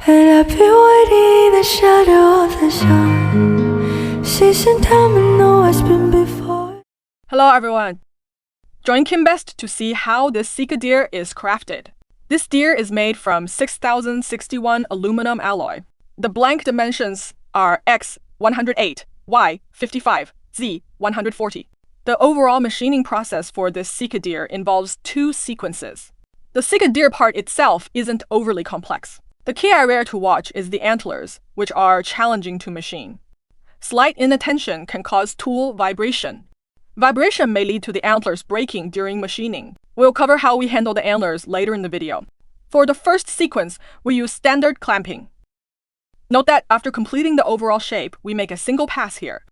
And I've been waiting in the shadow of the sun since the time I know it's been before. Hello everyone! Join Kim Best to see how this Sika deer is crafted. This deer is made from 6061 aluminum alloy. The blank dimensions are X 108, Y 55, Z 140. The overall machining process for this Sika deer involves two sequences. The Sika deer part itself isn't overly complex. The key area to watch is the antlers, which are challenging to machine. Slight inattention can cause tool vibration. Vibration may lead to the antlers breaking during machining. We'll cover how we handle the antlers later in the video. For the first sequence, we use standard clamping. Note that after completing the overall shape, we make a single pass here.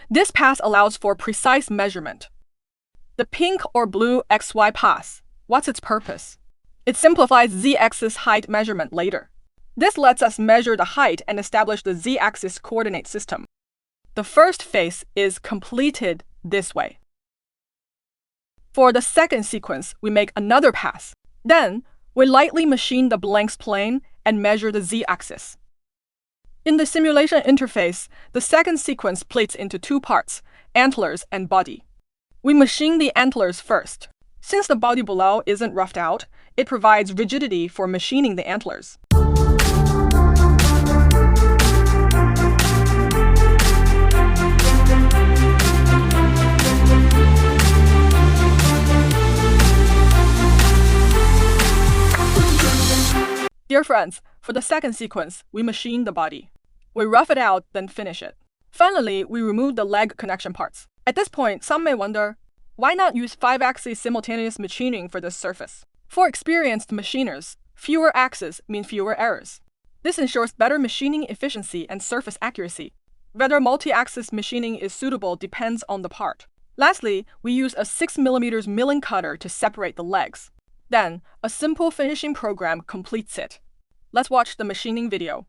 This pass allows for precise measurement. The pink or blue XY pass, what's its purpose? It simplifies Z-axis height measurement later. This lets us measure the height and establish the Z-axis coordinate system. The first phase is completed this way. For the second sequence, we make another pass. Then, we lightly machine the blanks plane and measure the Z-axis. In the simulation interface, the second sequence splits into two parts, antlers and body. We machine the antlers first. Since the body below isn't roughed out, it provides rigidity for machining the antlers. Dear friends, for the second sequence, we machine the body. We rough it out, then finish it. Finally, we remove the leg connection parts. At this point, some may wonder, why not use 5-axis simultaneous machining for this surface? For experienced machiners, fewer axes mean fewer errors. This ensures better machining efficiency and surface accuracy. Whether multi-axis machining is suitable depends on the part. Lastly, we use a 6mm milling cutter to separate the legs. Then, a simple finishing program completes it. Let's watch the machining video.